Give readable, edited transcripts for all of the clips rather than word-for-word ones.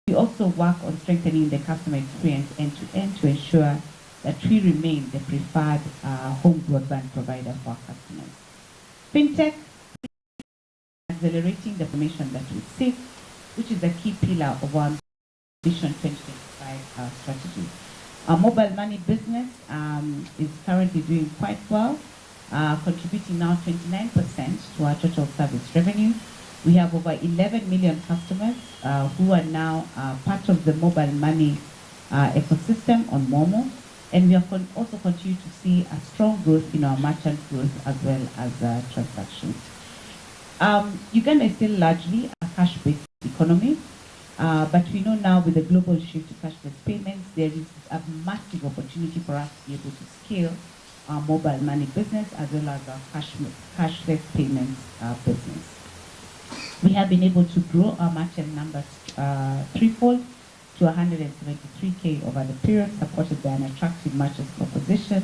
We also work on strengthening the customer experience end-to-end to ensure that we remain the preferred home broadband provider for our customers. Fintech, accelerating the formation that we seek, which is a key pillar of our Vision 2025 strategy. Our mobile money business is currently doing quite well, contributing now 29% to our total service revenue. We have over 11 million customers who are now part of the mobile money ecosystem on Momo, and we have also continue to see a strong growth in our merchant growth as well as transactions. Uganda is still largely a cash-based economy, but we know now with the global shift to cashless payments, there is a massive opportunity for us to be able to scale our mobile money business as well as our cashless payments business. We have been able to grow our merchant numbers threefold to 173K over the period, supported by an attractive merchant proposition.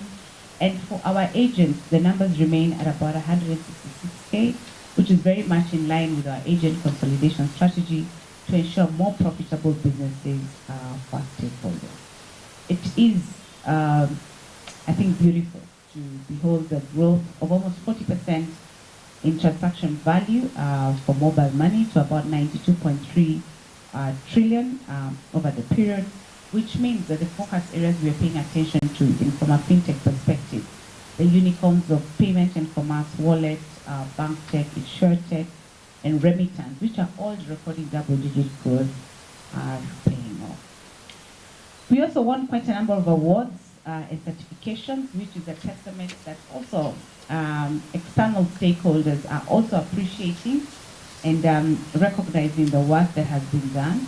And for our agents, the numbers remain at about 166K, which is very much in line with our agent consolidation strategy to ensure more profitable businesses for stakeholders. It is, I think, beautiful to behold the growth of almost 40% in transaction value for mobile money to about 92.3 trillion over the period, which means that the focus areas we are paying attention to from a fintech perspective, the unicorns of payment and commerce, wallet, bank tech, insurtech, and remittance, which are all recording double-digit growth, are paying off. We also won quite a number of awards and certifications, which is a testament that also external stakeholders are also appreciating and recognizing the work that has been done.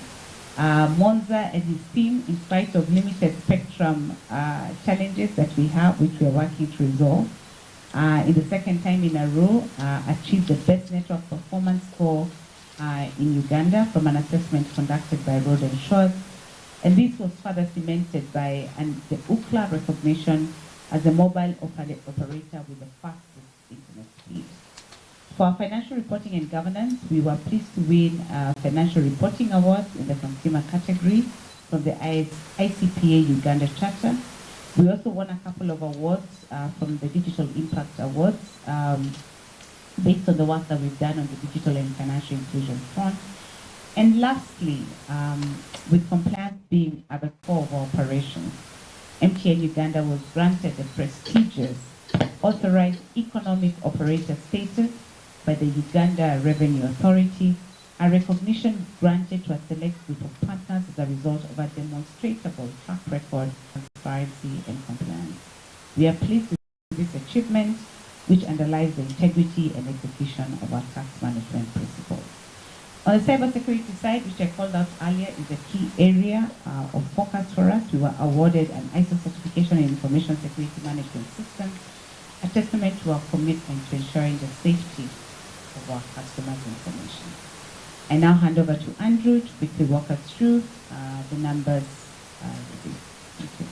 Monza and his team, in spite of limited spectrum challenges that we have, which we are working to resolve, in the second time in a row, achieved the best network performance score in Uganda from an assessment conducted by Road and Shores. And this was further cemented by the UCLA recognition as a mobile operator with the fastest internet speed. For our financial reporting and governance, we were pleased to win financial reporting awards in the consumer category from the ICPA Uganda Charter. We also won a couple of awards from the Digital Impact Awards based on the work that we've done on the digital and financial inclusion front. And lastly, with compliance being at the core of our operations, MTN Uganda was granted the prestigious Authorized Economic Operator status by the Uganda Revenue Authority, a recognition granted to a select group of partners as a result of a demonstrable track record of transparency and compliance. We are pleased with this achievement, which underlies the integrity and execution of our tax management principles. On the cybersecurity side, which I called out earlier, is a key area of focus for us. We were awarded an ISO certification in information security management systems, a testament to our commitment to ensuring the safety of our customers' information. I now hand over to Andrew to quickly walk us through the numbers. Thank you.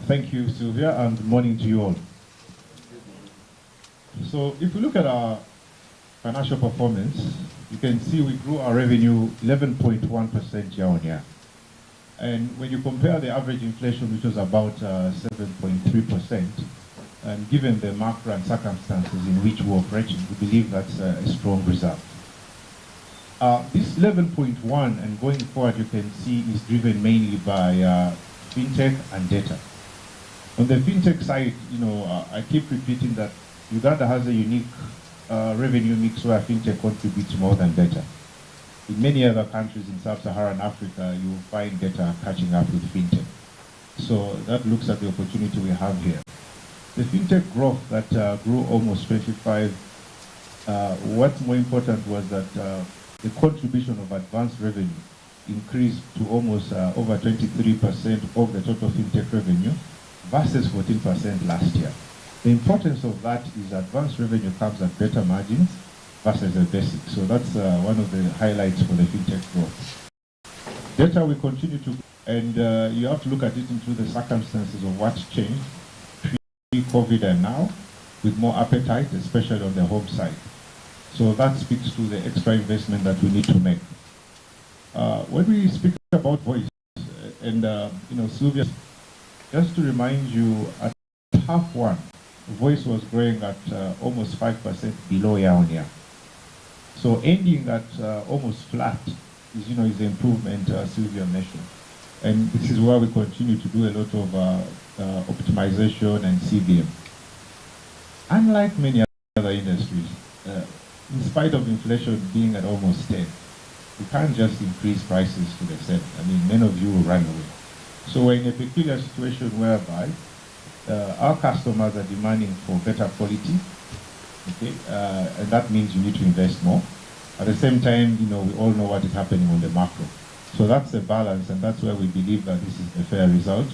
Thank you, Sylvia, and good morning to you all. So if we look at our financial performance, you can see we grew our revenue 11.1% year on year. And when you compare the average inflation, which was about 7.3%, and given the macro and circumstances in which we're operating, we believe that's a strong result. This 11.1 and going forward, you can see is driven mainly by fintech and data. On the fintech side, I keep repeating that Uganda has a unique revenue mix where fintech contributes more than data. In many other countries in sub-Saharan Africa, you will find data catching up with fintech. So that looks at the opportunity we have here. The fintech growth that grew almost 25, what's more important was that the contribution of advanced revenue increased to almost over 23% of the total fintech revenue versus 14% last year. The importance of that is advanced revenue comes at better margins versus the basic. So that's one of the highlights for the fintech growth. Data, we continue to And you have to look at it into the circumstances of what's changed pre-COVID and now, with more appetite, especially on the home side. So that speaks to the extra investment that we need to make. When we speak about voice, and Sylvia, just to remind you, at half one, voice was growing at almost 5% below year-on-year. So ending at almost flat is the improvement Sylvia mentioned. And this is where we continue to do a lot of optimization and CVM. Unlike many other industries, in spite of inflation being at almost 10, we can't just increase prices to the same. I mean, many of you will run away. So we're in a peculiar situation whereby our customers are demanding for better quality, okay, and that means you need to invest more. At the same time, we all know what is happening on the macro. So that's the balance, and that's where we believe that this is a fair result,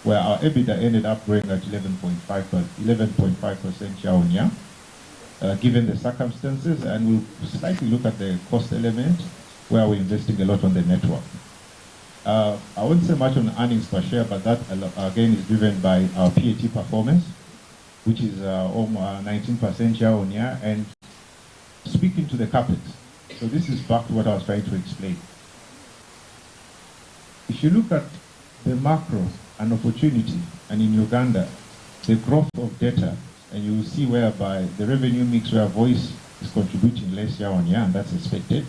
where our EBITDA ended up growing at 11.5% year-on-year, given the circumstances, and we'll slightly look at the cost element, where we're investing a lot on the network. I won't say much on earnings per share, but that again is driven by our PAT performance, which is almost 19% year-on-year, and speaking to the CapEx. So this is back to what I was trying to explain. If you look at the macro and opportunity, and in Uganda, the growth of data, and you will see whereby the revenue mix where voice is contributing less year-on-year, and that's expected,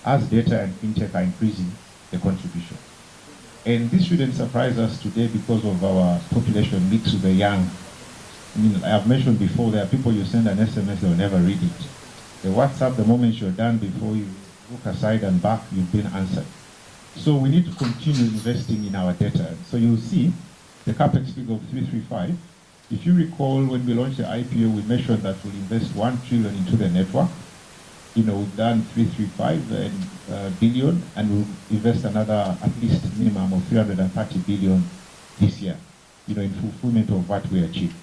as data and fintech are increasing the contribution. And this shouldn't surprise us today because of our population mix with the young. I mean, I have mentioned before, there are people you send an SMS, they'll never read it. The WhatsApp, the moment you're done, before you look aside and back, you've been answered. So we need to continue investing in our data. So you'll see the CapEx figure of 335. If you recall, when we launched the IPO, we mentioned that we'll invest 1 trillion into the network. We've done 335 billion, and we'll invest another at least minimum of 330 billion this year, in fulfillment of what we achieved.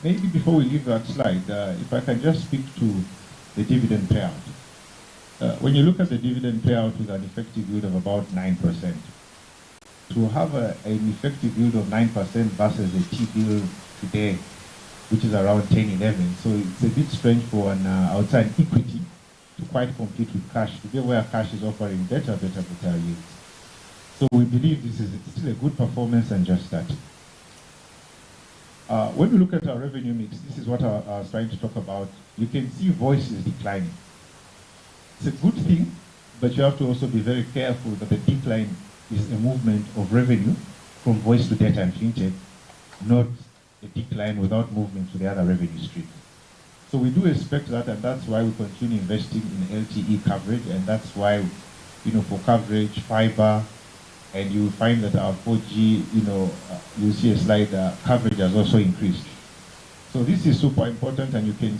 Maybe before we leave that slide, if I can just speak to the dividend payout. When you look at the dividend payout with an effective yield of about 9%, to have an effective yield of 9% versus a T-bill today, which is around 10, 11, so it's a bit strange for an outside equity to quite compete with cash, today where cash is offering better yields. So we believe this is still a good performance and just that. When we look at our revenue mix, this is what I was trying to talk about. You can see voice is declining. It's a good thing, but you have to also be very careful that the decline is a movement of revenue from voice to data and fintech, not a decline without movement to the other revenue streams. So we do expect that, and that's why we continue investing in LTE coverage, and that's why, for coverage, fiber, and you will find that our 4G, you'll see a slide, coverage has also increased. So this is super important, and you can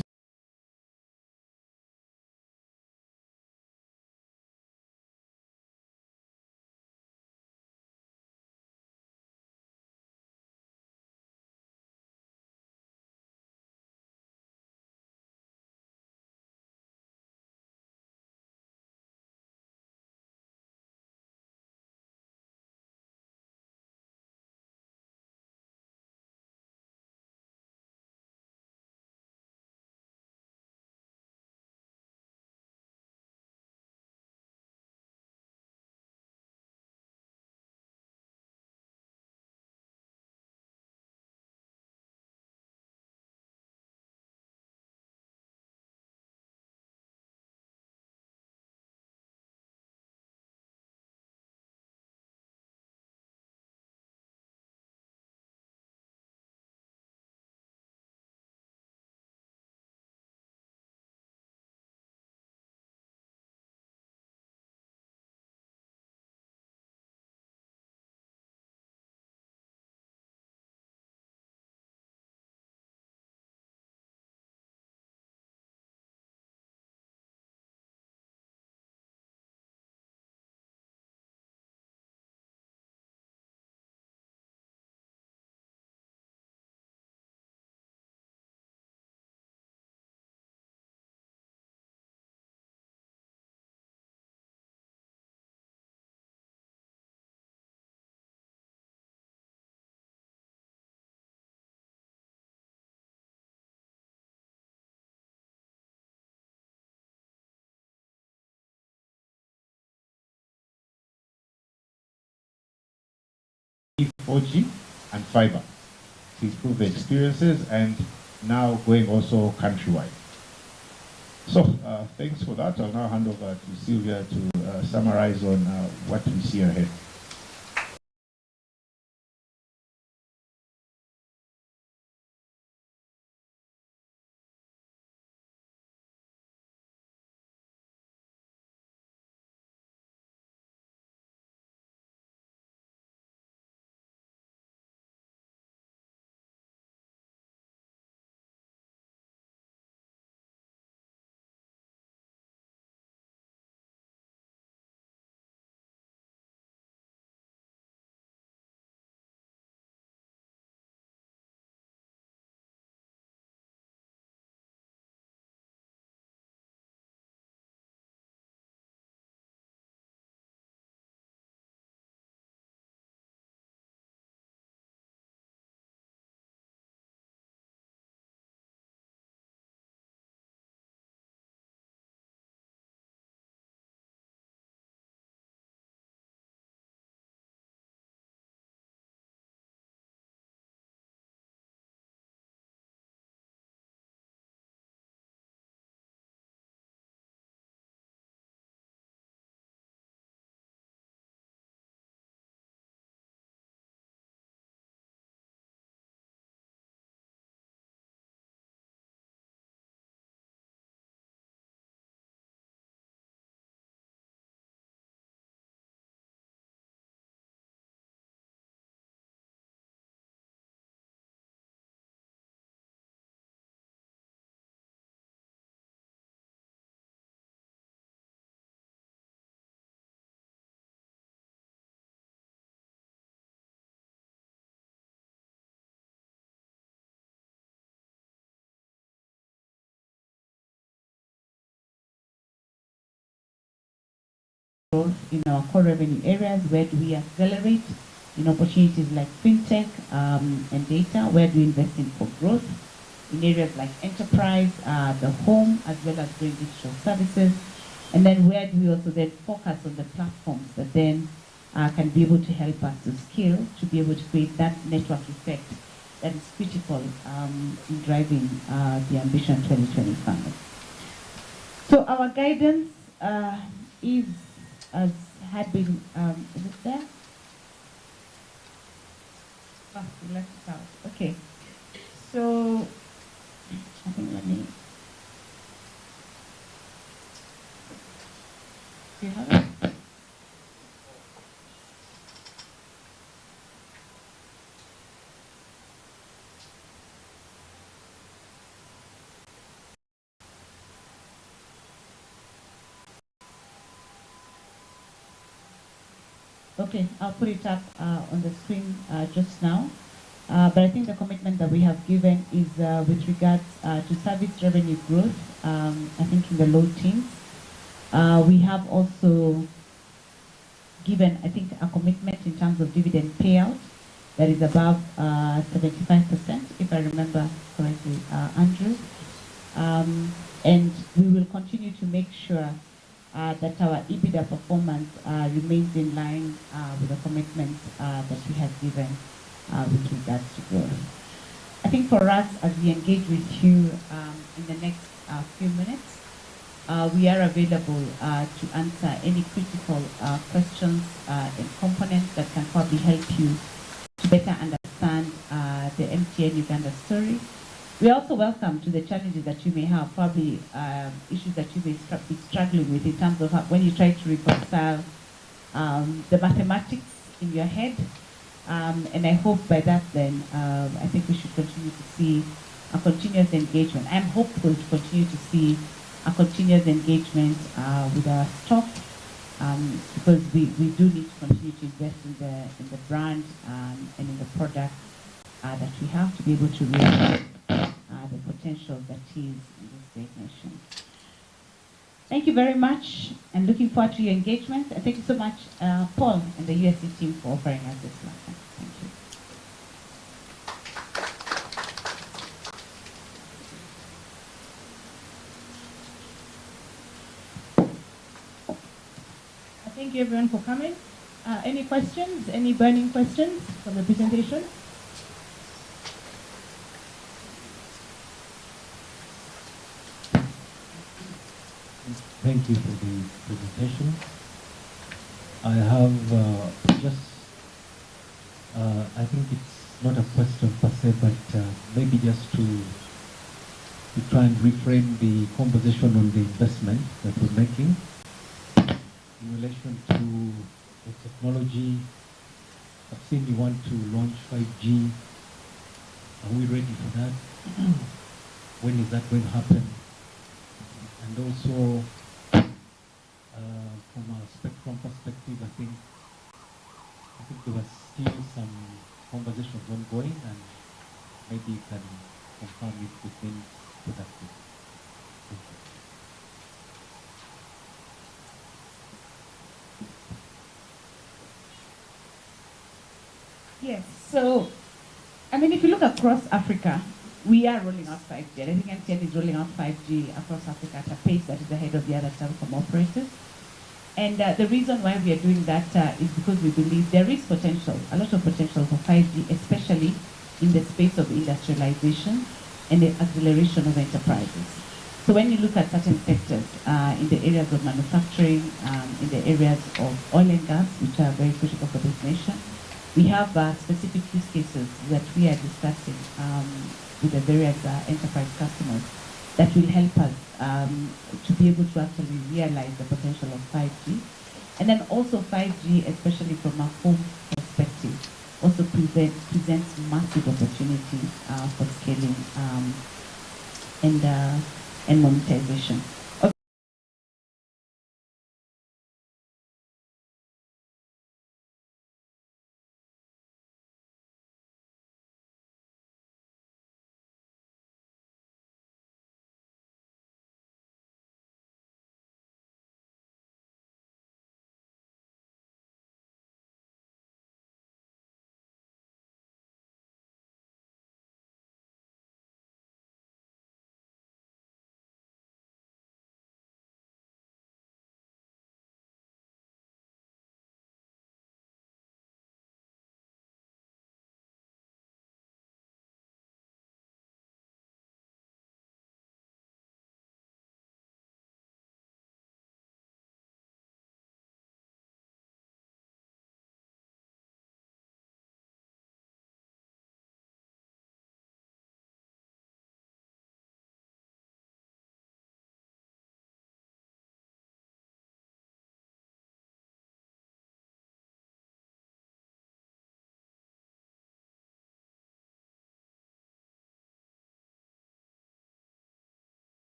4G and fiber to improve the experiences, and now going also countrywide. So thanks for that. I'll now hand over to Sylvia to summarize on what we see ahead. Growth in our core revenue areas. Where do we accelerate in opportunities like fintech and data? Where do we invest in for growth in areas like enterprise, the home, as well as doing digital services? And then where do we also then focus on the platforms that then can be able to help us to scale, to be able to create that network effect that is critical in driving the Ambition 2025. So our guidance is, as had been, is it there? Oh, we left it out. Okay. So, I think let me, do you have it? Okay, I'll put it up on the screen just now. But I think the commitment that we have given is with regards to service revenue growth, I think in the low teens. We have also given, I think, a commitment in terms of dividend payout that is above 75%, if I remember correctly, Andrew. And we will continue to make sure that our EBITDA performance remains in line with the commitments that we have given with regards to growth. I think for us, as we engage with you in the next few minutes, we are available to answer any critical questions and components that can probably help you to better understand the MTN Uganda story. We are also welcome to the challenges that you may have, probably issues that you may be struggling with in terms of how, when you try to reconcile the mathematics in your head. And I hope by that then, I think we should continue to see a continuous engagement. I'm hopeful to continue to see a continuous engagement with our stock, because we do need to continue to invest in the brand and in the product that we have to be able to realize the potential that is in this great nation. Thank you very much, and looking forward to your engagement. And thank you so much, Paul and the USC team, for offering us this platform. Thank you. Thank you everyone for coming. Any questions? Any burning questions from the presentation? Thank you for the presentation. I have I think it's not a question per se, but maybe just to try and reframe the conversation on the investment that we're making in relation to the technology. I've seen you want to launch 5G. Are we ready for that? When is that going to happen? And also, from a spectrum perspective, I think there was still some conversations ongoing, and maybe you can confirm if you've been productive. Thank you. Yes. So, I mean, if you look across Africa, we are rolling out 5G. I think MTN is rolling out 5G across Africa at a pace that is ahead of the other telecom operators. And the reason why we are doing that is because we believe there is potential, a lot of potential for 5G, especially in the space of industrialization and the acceleration of enterprises. So when you look at certain sectors in the areas of manufacturing, in the areas of oil and gas, which are very critical for this nation, we have specific use cases that we are discussing with the various enterprise customers that will help us to be able to actually realize the potential of 5G. And then also 5G, especially from a home perspective, also presents massive opportunity for scaling and monetization.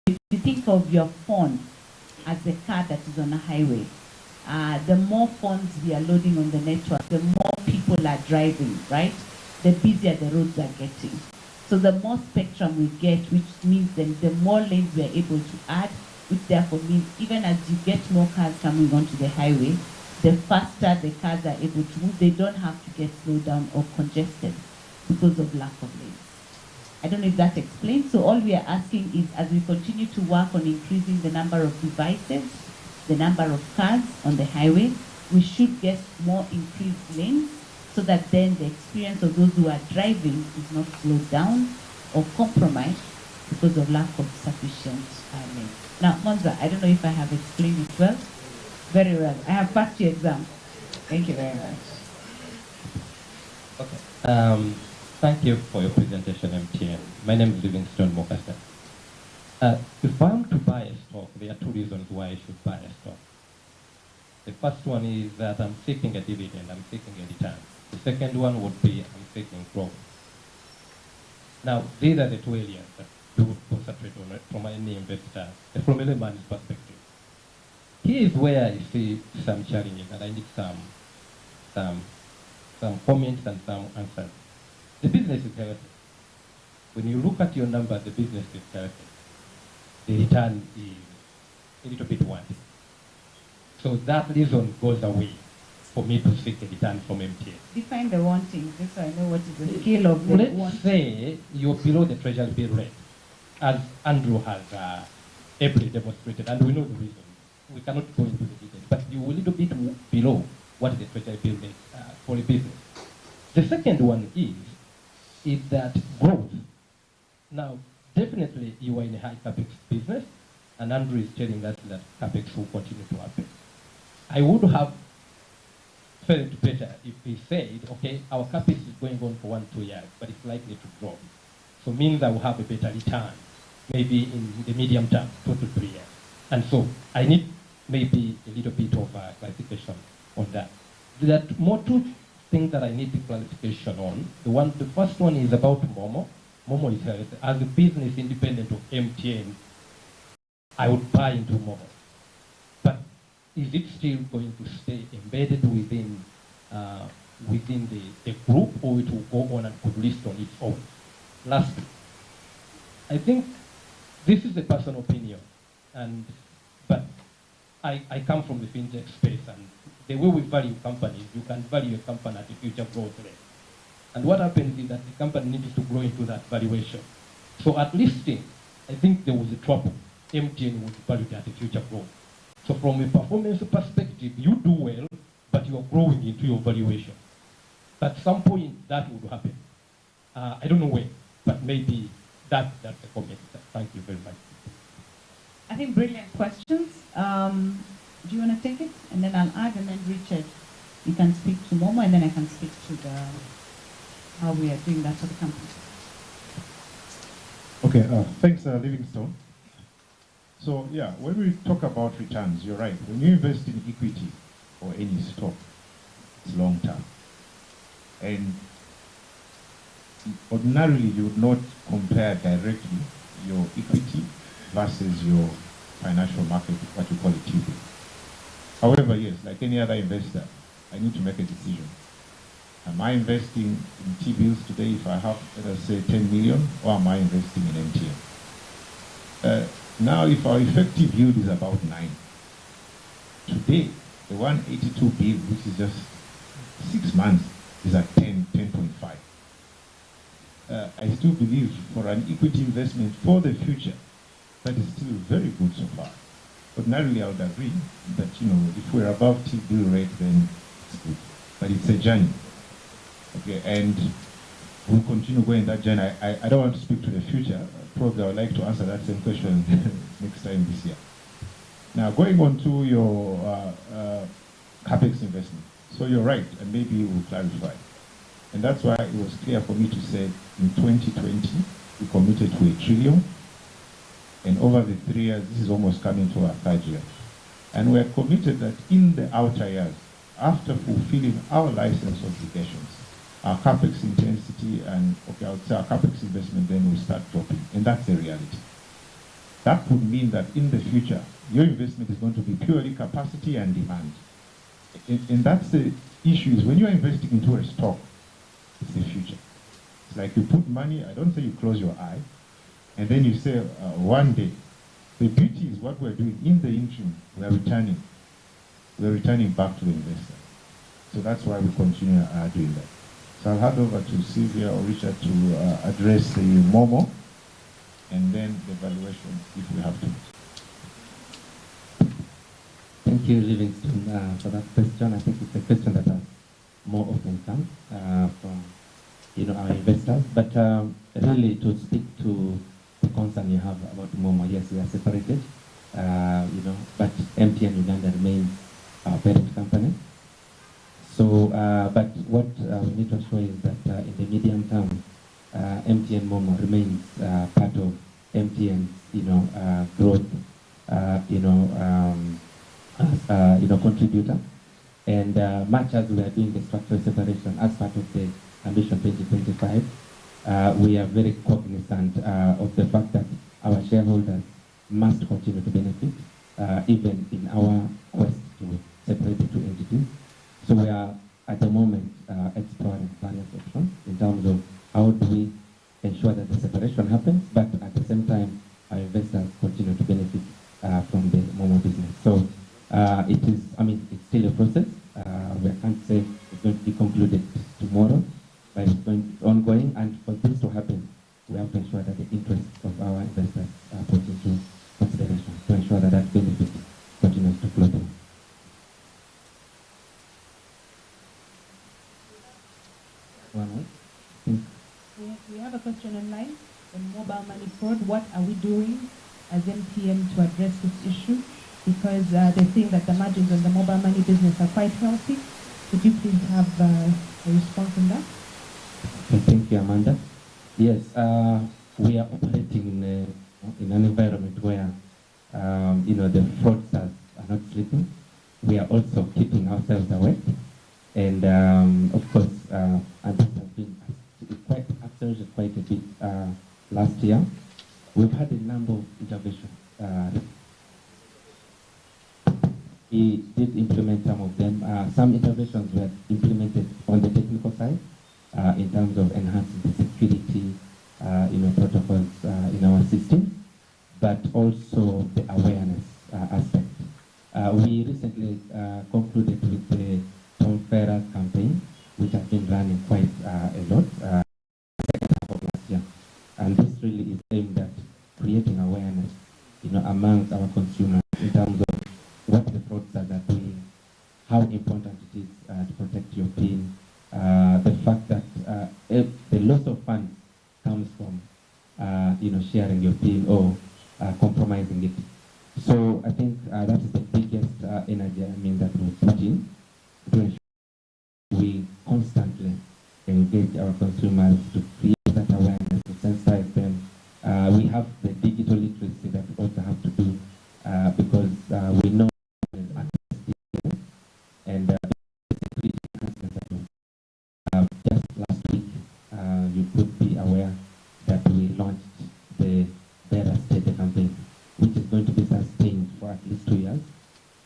If you think of your phone as the car that is on a highway, the more phones we are loading on the network, the more people are driving, right? The busier the roads are getting. So the more spectrum we get, which means then the more lanes we are able to add, which therefore means even as you get more cars coming onto the highway, the faster the cars are able to move. They don't have to get slowed down or congested because of lack of lanes. I don't know if that explains. So all we are asking is, as we continue to work on increasing the number of devices, the number of cars on the highway, we should get more increased lanes so that then the experience of those who are driving is not slowed down or compromised because of lack of sufficient lanes. Now, Monza, I don't know if I have explained it well. Very well. I have passed your exam. Thank you very much. Okay. Thank you for your presentation, MTN. My name is Livingstone Mokasa. If I'm to buy a stock, there are two reasons why I should buy a stock. The first one is that I'm seeking a dividend, I'm seeking a return. The second one would be I'm seeking growth. Now, these are the two areas that you would concentrate on from any investor, from a layman's perspective. Here is where I see some challenges, and I need some comments and some answers. The business is healthy. When you look at your numbers, the business is healthy. The return is a little bit wanting. So that reason goes away for me to seek a return from MTN. Define the wanting, just so I know what is the scale of the wanting. Let's say you're below the treasury bill rate, as Andrew has ably demonstrated, and we know the reason. We cannot go into the details, but you're a little bit below what the treasury bill rate for a business. The second one is that growth. Now, definitely you are in a high capex business, and Andrew is telling us that capex will continue to happen. I would have felt better if he said, okay, our capex is going on for 1-2 years, but it's likely to drop. So means I will have a better return, maybe in the medium term, 2 to 3 years. And so I need maybe a little bit of clarification on that. There are more two things that I need clarification on. The first one is about Momo. Momo is healthy. As a business independent of MTN, I would buy into Momo. But is it still going to stay embedded within the group, or it will go on and could list on its own? Lastly, I think this is a personal opinion, but I come from the fintech space, and the way we value companies, you can value a company at the future growth rate. And what happens is that the company needs to grow into that valuation. So at listing, I think there was a trouble. MTN was valued at the future growth. So from a performance perspective, you do well, but you are growing into your valuation. At some point, that would happen. I don't know when, but maybe that's a comment. Thank you very much. I think brilliant questions. Do you want to take it? And then I'll add, and then Richard, you can speak to Momo, and then I can speak to how we are doing that for the company. Okay, thanks, Livingstone. So yeah, when we talk about returns, you're right. When you invest in equity or any stock, it's long term. And ordinarily, you would not compare directly your equity versus your financial market, what you call a T-bill. However, yes, like any other investor, I need to make a decision. Am I investing in T-bills today if I have, let us say, 10 million, or am I investing in MTN? Now, if our effective yield is about 9, today, the 182 bill, which is just 6 months, is at 10.5. I still believe for an equity investment for the future, that is still very good so far. Ordinarily, I would agree that, if we're above T-bill rate, then it's good. But it's a journey. Okay, and we'll continue going that journey. I don't want to speak to the future. Probably I would like to answer that same question next time this year. Now, going on to your CapEx investment. So you're right, and maybe we'll clarify. And that's why it was clear for me to say in 2020, we committed to $1 trillion. And over the 3 years, this is almost coming to our 3rd year. And we're committed that in the outer years, after fulfilling our license obligations, our CapEx intensity and, I would say our CapEx investment then will start dropping. And that's the reality. That would mean that in the future, your investment is going to be purely capacity and demand. And that's the issue, is when you're investing into a stock, it's the future. It's like you put money, I don't say you close your eye, and then you say, one day, the beauty is what we're doing in the interim, we're returning back to the investor. So that's why we continue doing that. So I'll hand over to Sylvia or Richard to address the Momo, and then the valuation, if we have to. Thank you, Livingstone, for that question. I think it's a question that has more often come from our investors. But really, to speak to the concern you have about Momo, yes, we are separated, but MTN Uganda remains our parent company. So, but what we need to show is that in the medium term, MTN Momo remains part of MTN's, growth, contributor. And much as we are doing the structural separation as part of the Ambition 2025, we are very cognizant of the fact that our shareholders must continue to benefit, even in our quest to separate the two entities. So we are, at the moment, exploring various options in terms of how do we ensure that the separation happens, but at the same time, our investors continue to benefit from the Momo business. So it is, it's still a process. We can't say it's going to be concluded tomorrow, but it's ongoing. And for this to happen, we have to ensure that the interests of our investors are put into consideration to ensure that that benefit continues to flow through. One more. We have a question online on mobile money fraud. What are we doing as MTN to address this issue? Because they think that the margins on the mobile money business are quite healthy. Could you please have a response on that? Okay, thank you, Amanda. Yes, we are operating in an environment where, the fraudsters are not sleeping. We are also keeping ourselves awake. And of course, and this has been accelerated quite a bit last year. We've had a number of interventions. We did implement some of them. Some interventions were implemented on the technical side in terms of enhancing the security, protocols in our system, but also the awareness aspect. We recently concluded with the Town Fairer campaign, which has been running quite a lot, second half of last year. And this really is aimed at creating awareness, amongst our consumers in terms of what the fraudsters are doing, how important it is to protect your PIN, the fact that if the loss of funds comes from, sharing your PIN or compromising it. So I think that is the biggest energy, that we put in to ensure we constantly engage our consumers to create that awareness, to sensitize them. We have the digital literacy that we also have to do because we know and security enhancements that just last week, you could be aware that we launched the Better State campaign, which is going to be sustained for at least 2 years.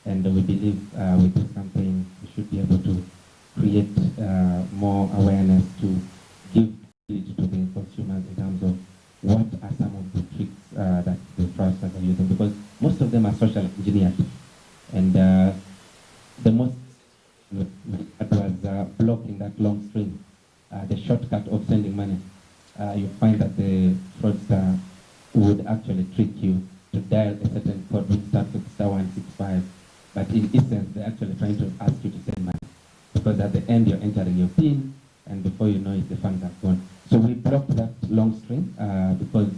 And we believe with this campaign, we should be able to create more awareness to give to the consumers in terms of what are some of the tricks that the fraudsters are using, because most of them are social engineered. And the most that was blocking that long string, the shortcut of sending money. You find that the fraudster would actually trick you to dial a certain code which starts with *165, but in essence, they're actually trying to ask you to send money, because at the end you're entering your PIN, and before you know it, the funds are gone. So we blocked that long string because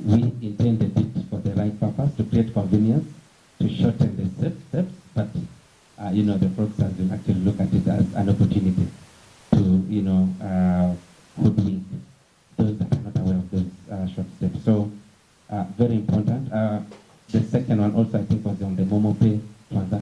we intended it for the right purpose, to create convenience, to shorten the steps, but the fraudsters will actually look at it as an opportunity to, hoodwink those that are not aware of those short steps. So very important. The second one also, I think, was on the Momo Pay transaction.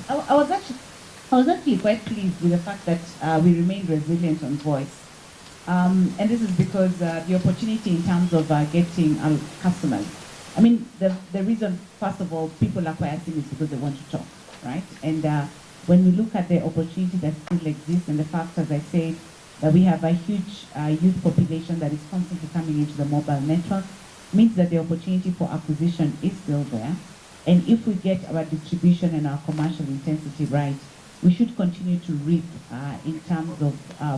I was actually quite pleased with the fact that we remained resilient on voice. And this is because the opportunity in terms of getting our customers. I mean, the reason, first of all, people acquire SIM is because they want to talk, right? And when we look at the opportunity that still exists and the fact, as I said, that we have a huge youth population that is constantly coming into the mobile network, means that the opportunity for acquisition is still there. And if we get our distribution and our commercial intensity right, we should continue to reap in terms of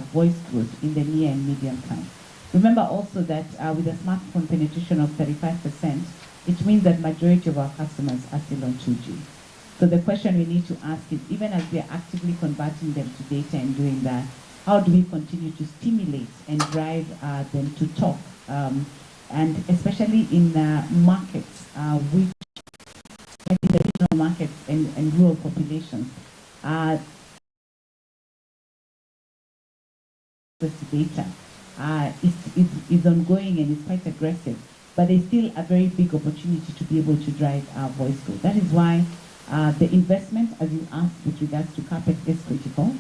voice growth in the near and medium term. Remember also that with a smartphone penetration of 35%, it means that majority of our customers are still on 2G. So the question we need to ask is, even as we are actively converting them to data and doing that, how do we continue to stimulate and drive them to talk? And especially in markets, which, like in the regional markets and rural populations, this data is ongoing and is quite aggressive, but there's still a very big opportunity to be able to drive our voice growth. That is why the investment, as you asked, with regards to CapEx is critical.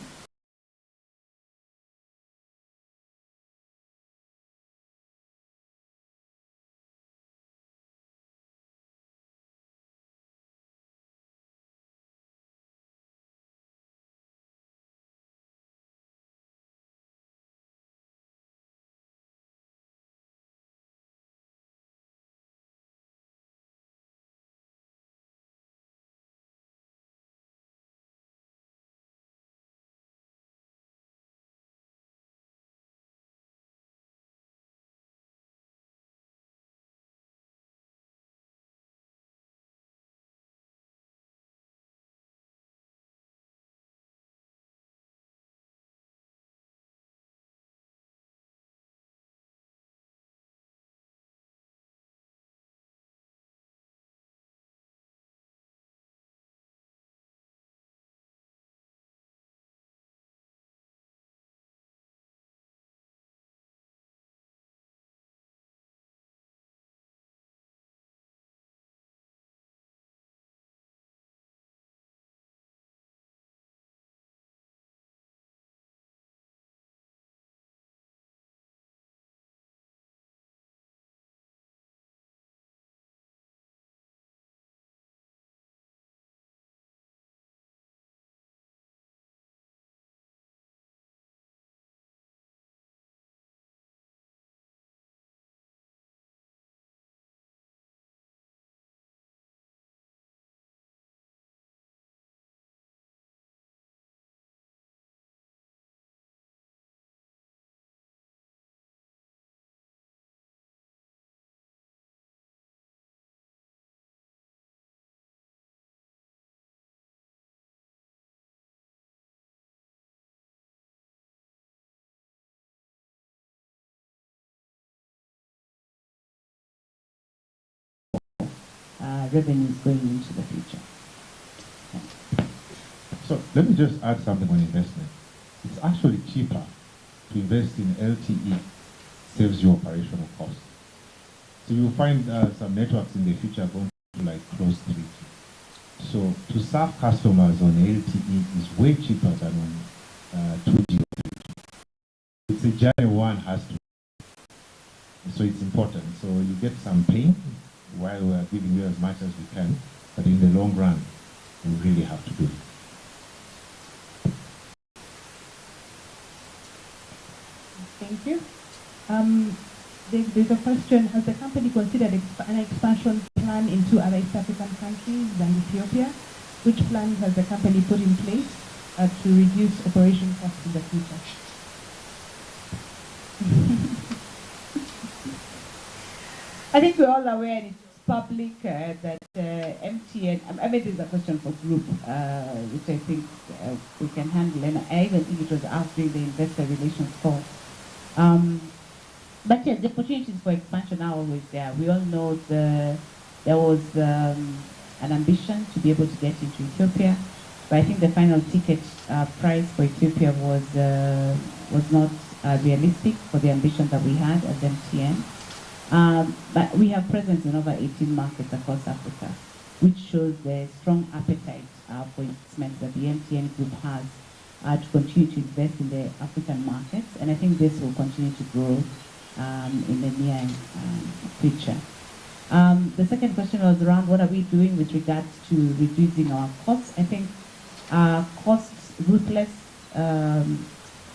Revenues going into the future. So let me just add something on investment. It's actually cheaper to invest in LTE, saves you operational costs. So you'll find some networks in the future going to like close 3G. So to serve customers on LTE is way cheaper than on 2G. It's a journey one has to. So it's important. So you get some pain while we are giving you as much as we can, but in the long run, we really have to do it. Thank you. There's a question: has the company considered an expansion plan into other East African countries than Ethiopia? Which plans has the company put in place to reduce operation costs in the future? I think we're all aware, and it's public, that MTN, I mean, this is a question for group, which I think we can handle, and I even think it was asked during the investor relations call. But yes, the opportunities for expansion are always there. We all know there was an ambition to be able to get into Ethiopia, but I think the final ticket price for Ethiopia was not realistic for the ambition that we had as MTN. But we have presence in over 18 markets across Africa, which shows the strong appetite for investment that the MTN group has to continue to invest in the African markets, and I think this will continue to grow in the near future. The second question was around what are we doing with regards to reducing our costs. I think ruthless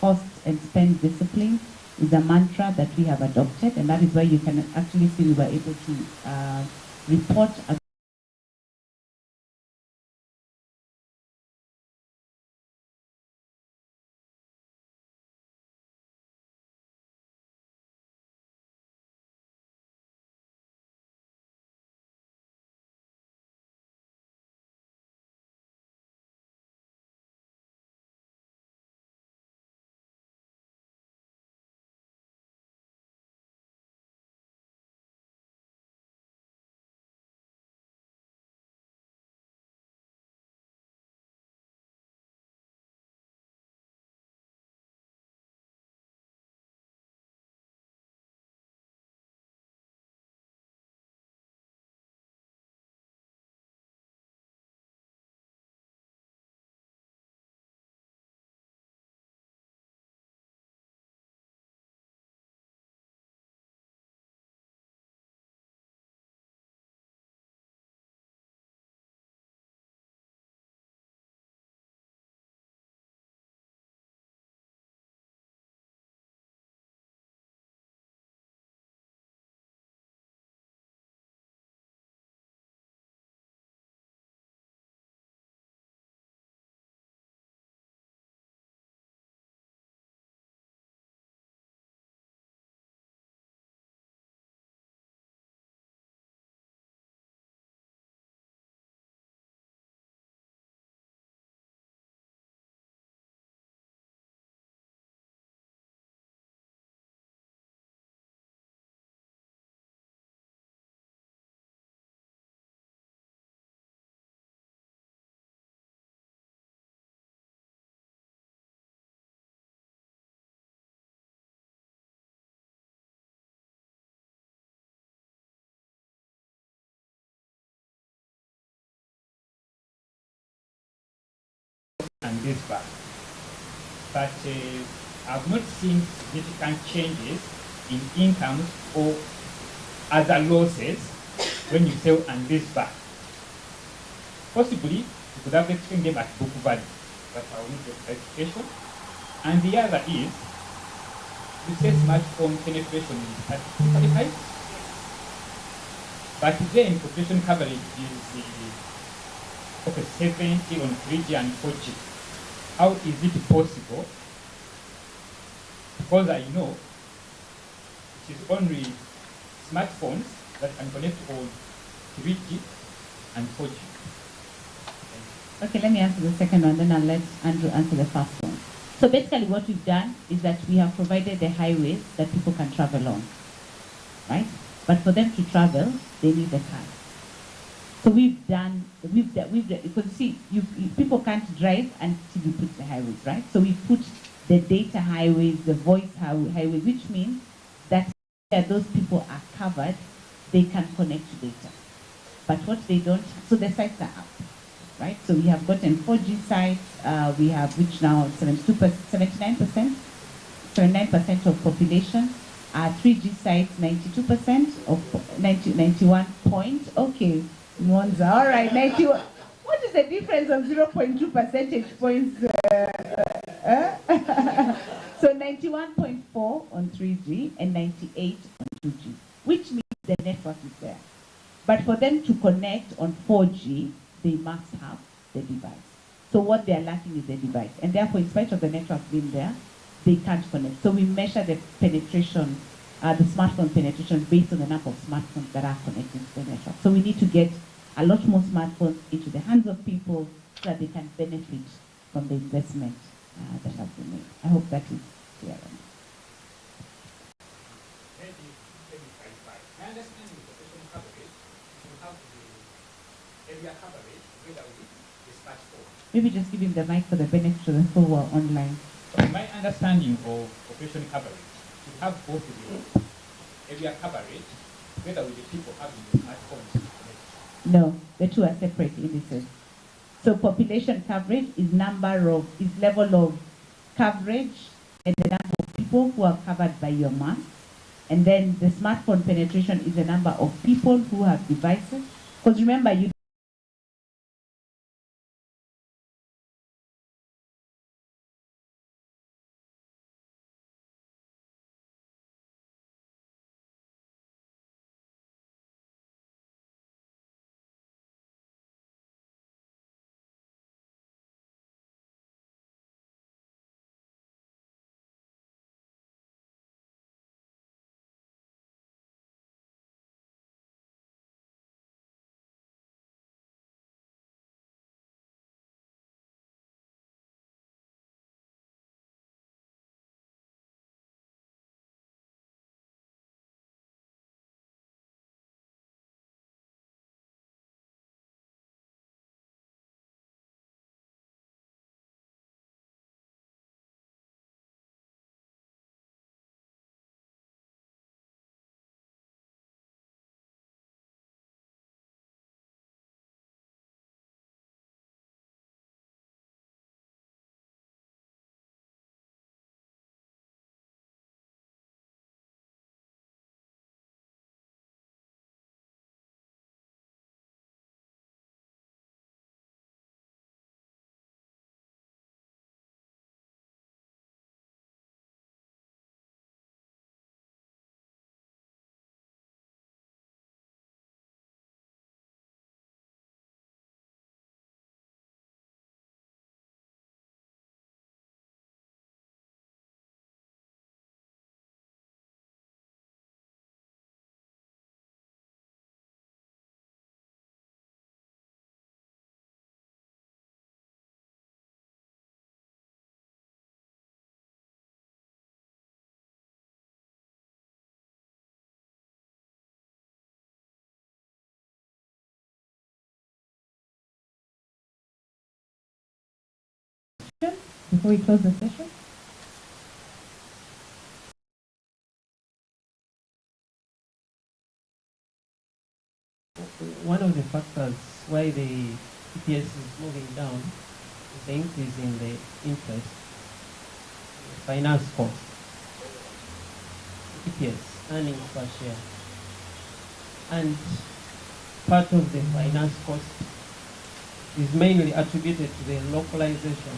cost and spend discipline is a mantra that we have adopted, and that is why you can actually see we were able to report and this back. But I've not seen significant changes in incomes or other losses when you sell and this back. Possibly, you could have explained them at book value, but I'll need your clarification. And the other is, you say smartphone penetration is at 35, but then population coverage is okay, 70 on 3G and 4G. How is it possible? Because I know it is only smartphones that can connect on 3G and 4G. Okay, let me answer the second one, then I'll let Andrew answer the first one. So basically what we've done is that we have provided the highways that people can travel on, right? But for them to travel, they need a card. So we've because see, people can't drive until you put the highways, right? So we put the data highways, the voice highways, which means that those people are covered, they can connect to data. But what they don't, so the sites are up, right? So we have gotten 4G sites, we have reached now 79% of population. 3G sites, 92% of 91 point. Okay, Monza. All right, 91. What is the difference of 0.2 percentage points? So 91.4 on 3G and 98 on 2G, which means the network is there. But for them to connect on 4G, they must have the device. So what they are lacking is the device. And therefore, in spite of the network being there, they can't connect. So we measure the penetration, the smartphone penetration based on the number of smartphones that are connected to the network. So we need to get a lot more smartphones into the hands of people so that they can benefit from the investment that has been made. I hope that is clear. My understanding of population coverage, you have the area coverage together with the smartphone. Maybe just give him the mic for the benefit of the people who are online. So my understanding of population coverage, you have both the area coverage together with the people having the smartphones. No, the two are separate indices. So population coverage is level of coverage and the number of people who are covered by your mask. And then the smartphone penetration is the number of people who have devices. Because remember, you before we close the session? One of the factors why the EPS is moving down is the increase in the interest, finance cost, EPS, earnings per share. And part of the finance cost is mainly attributed to the localization,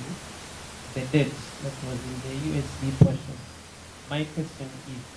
the debt that was in the USD portion. My question is,